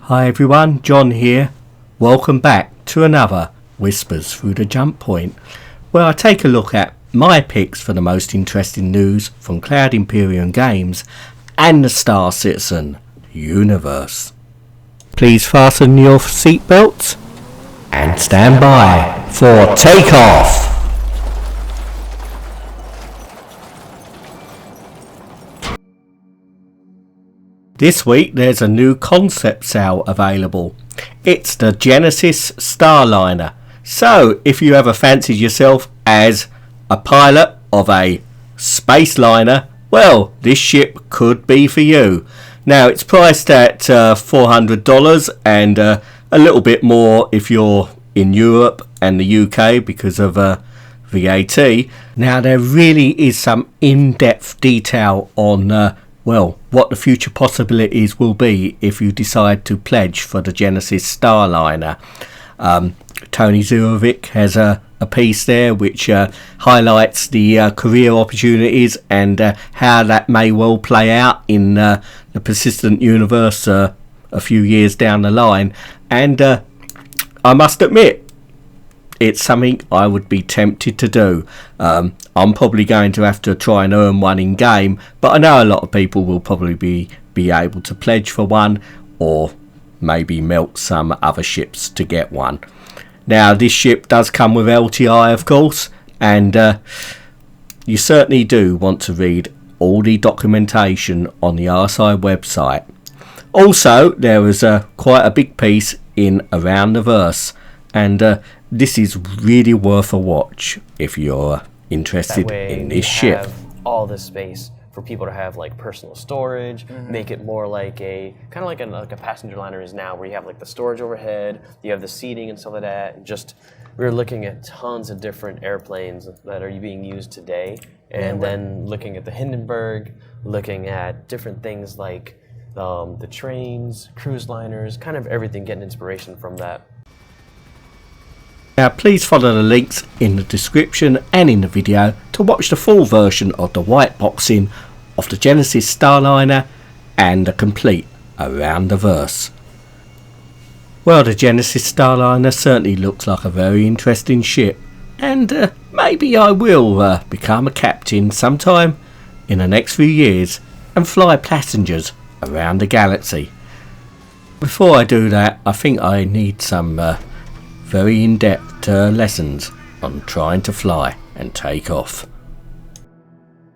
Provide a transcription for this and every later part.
Hi everyone, John here. Welcome back to another Whispers Through the Jump Point, where I take a look at my picks for the most interesting news from Cloud Imperium Games and the Star Citizen universe. Please fasten your seatbelts and stand by for takeoff! This week there's a new concept sale available. It's the Genesis Starliner. So if you ever fancied yourself as a pilot of a space liner, well, this ship could be for you. Now it's priced at $400 and a little bit more if you're in Europe and the UK because of VAT. Now there really is some in-depth detail on what the future possibilities will be if you decide to pledge for the Genesis Starliner. Tony Zurovic has a piece there which highlights the career opportunities and how that may well play out in the persistent universe a few years down the line. And I must admit, it's something I would be tempted to do. I'm probably going to have to try and earn one in game, but I know a lot of people will probably be able to pledge for one or maybe melt some other ships to get one. Now this ship does come with LTI of course, and you certainly do want to read all the documentation on the RSI website. Also there is quite a big piece in Around the Verse, and this is really worth a watch if you're interested in this ship. Have all this space for people to have like personal storage, make it more like a kind of like a passenger liner is now, where you have like the storage overhead, you have the seating and stuff like that. And just we're looking at tons of different airplanes that are being used today, and then looking at the Hindenburg, looking at different things like the trains, cruise liners, kind of everything, getting inspiration from that. Now please follow the links in the description and in the video to watch the full version of the white boxing of the Genesis Starliner and the complete Around the Verse. Well, the Genesis Starliner certainly looks like a very interesting ship, and maybe I will become a captain sometime in the next few years and fly passengers around the galaxy. Before I do that, I think I need some very in-depth lessons on trying to fly and take off.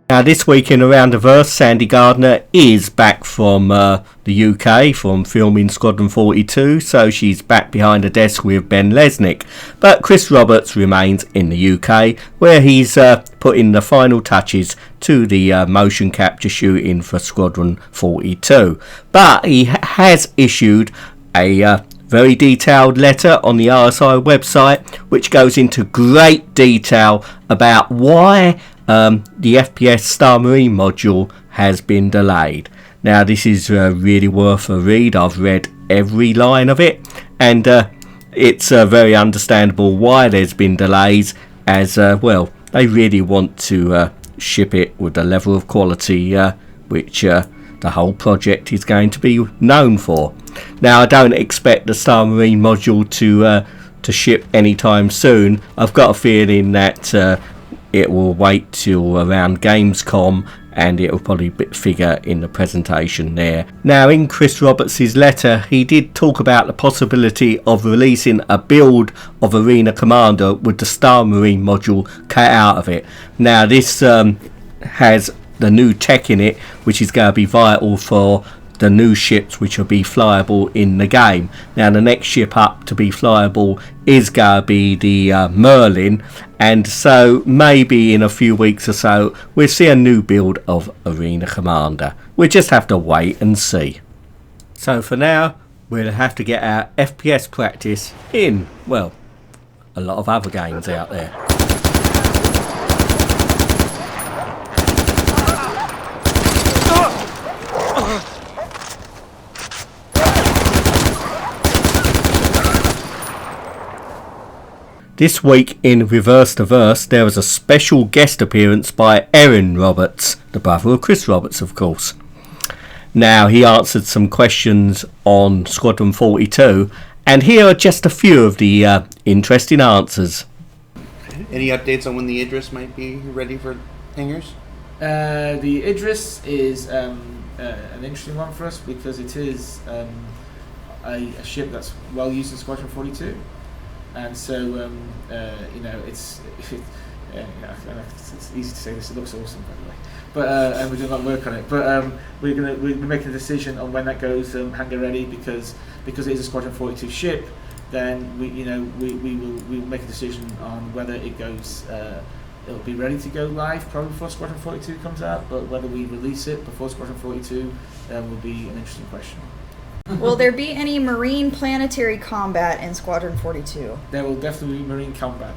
Now this week in Around the Verse, Sandy Gardner is back from the UK from filming Squadron 42, so she's back behind the desk with Ben Lesnick. But Chris Roberts remains in the UK, where he's putting the final touches to the motion capture shooting for Squadron 42. But he has issued a very detailed letter on the RSI website, which goes into great detail about why the FPS Star Marine module has been delayed. Now this is really worth a read. I've read every line of it, and it's very understandable why there's been delays, as they really want to ship it with the level of quality which the whole project is going to be known for. Now I don't expect the Star Marine module to ship anytime soon. I've got a feeling that it will wait till around Gamescom, and it will probably figure in the presentation there. Now in Chris Roberts' letter, he did talk about the possibility of releasing a build of Arena Commander with the Star Marine module cut out of it. Now this has the new tech in it, which is going to be vital for the new ships which will be flyable in the game. Now the next ship up to be flyable is going to be the Merlin, and so maybe in a few weeks or so we'll see a new build of Arena Commander. We'll just have to wait and see. So for now we'll have to get our FPS practice in, a lot of other games out there. This week in Reverse the Verse, there was a special guest appearance by Erin Roberts, the brother of Chris Roberts, of course. Now, he answered some questions on Squadron 42, and here are just a few of the interesting answers. Any updates on when the Idris might be ready for hangars? The Idris is an interesting one for us because it is a ship that's well used in Squadron 42, and so it's easy to say this. It looks awesome, by the way, but and we're doing a lot of work on it. But we're making a decision on when that goes hangar ready because it is a Squadron 42 ship. Then we'll make a decision on whether it goes. It'll be ready to go live probably before Squadron 42 comes out, but whether we release it before Squadron 42 will be an interesting question. Will there be any marine planetary combat in Squadron 42? There will definitely be marine combat.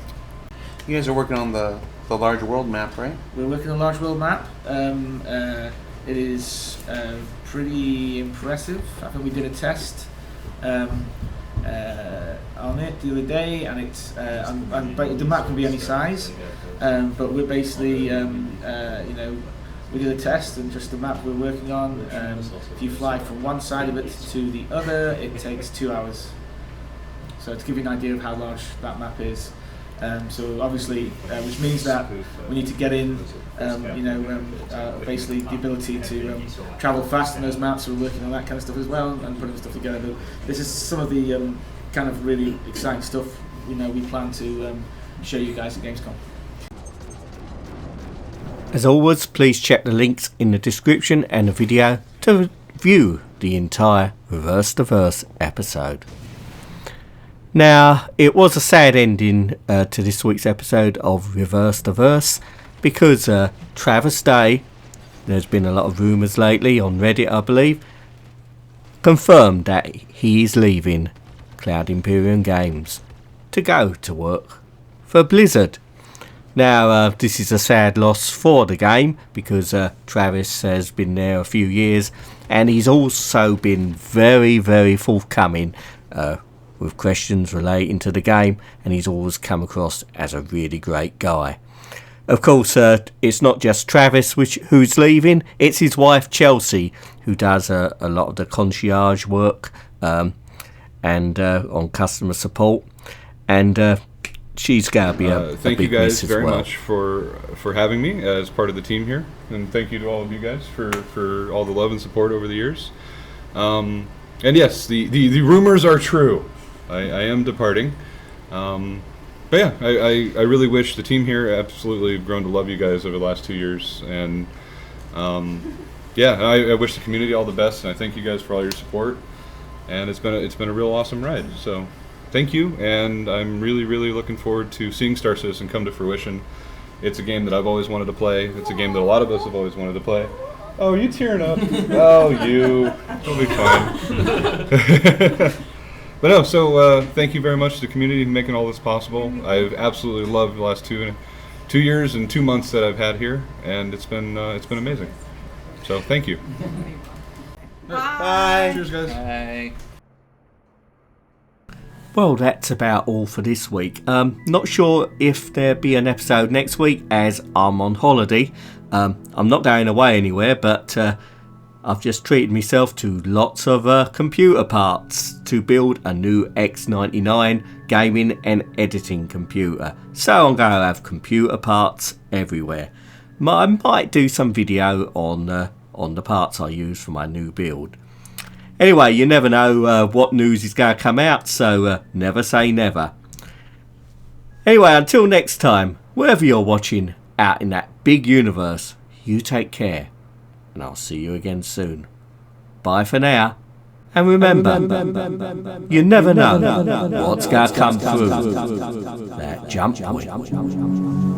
You guys are working on the large world map, right? We're working on a large world map. It is pretty impressive. I think we did a test on it the other day, and it's the map can be any size, but we're basically we did a test, and just the map we're working on. If you fly from one side of it to the other, it takes 2 hours. So to give you an idea of how large that map is. So obviously, which means that we need to get in, basically the ability to travel fast in those maps. So we're working on that kind of stuff as well, and putting stuff together. But this is some of the kind of really exciting stuff we plan to show you guys at Gamescom. As always, please check the links in the description and the video to view the entire Reverse the Verse episode. Now, it was a sad ending to this week's episode of Reverse the Verse because Travis Day, there's been a lot of rumours lately on Reddit I believe, confirmed that he is leaving Cloud Imperium Games to go to work for Blizzard. Now, this is a sad loss for the game because Travis has been there a few years, and he's also been very, very forthcoming with questions relating to the game, and he's always come across as a really great guy. Of course, it's not just Travis who's leaving, it's his wife Chelsea, who does a lot of the concierge work and on customer support, and she's going to be a thank big you guys miss as very well. much for having me as part of the team here, and thank you to all of you guys for all the love and support over the years. And yes, the rumors are true. I am departing, but yeah, I really wish the team here absolutely have grown to love you guys over the last 2 years, and I wish the community all the best, and I thank you guys for all your support, and it's been a real awesome ride. So thank you, and I'm really, really looking forward to seeing Star Citizen come to fruition. It's a game that I've always wanted to play. It's a game that a lot of us have always wanted to play. Oh, you tearing up? Oh, you. It'll be fine. But no, so thank you very much to the community for making all this possible. I've absolutely loved the last 2 years and 2 months that I've had here, and it's been amazing. So thank you. Bye. Cheers, guys. Bye. Well, that's about all for this week. Not sure if there'll be an episode next week as I'm on holiday. I'm not going away anywhere, but I've just treated myself to lots of computer parts to build a new X99 gaming and editing computer. So I'm going to have computer parts everywhere. I might do some video on the parts I use for my new build. Anyway, you never know what news is going to come out, so never say never. Anyway, until next time, wherever you're watching out in that big universe, you take care, and I'll see you again soon. Bye for now, and remember, you never know what's going to come through that jump point.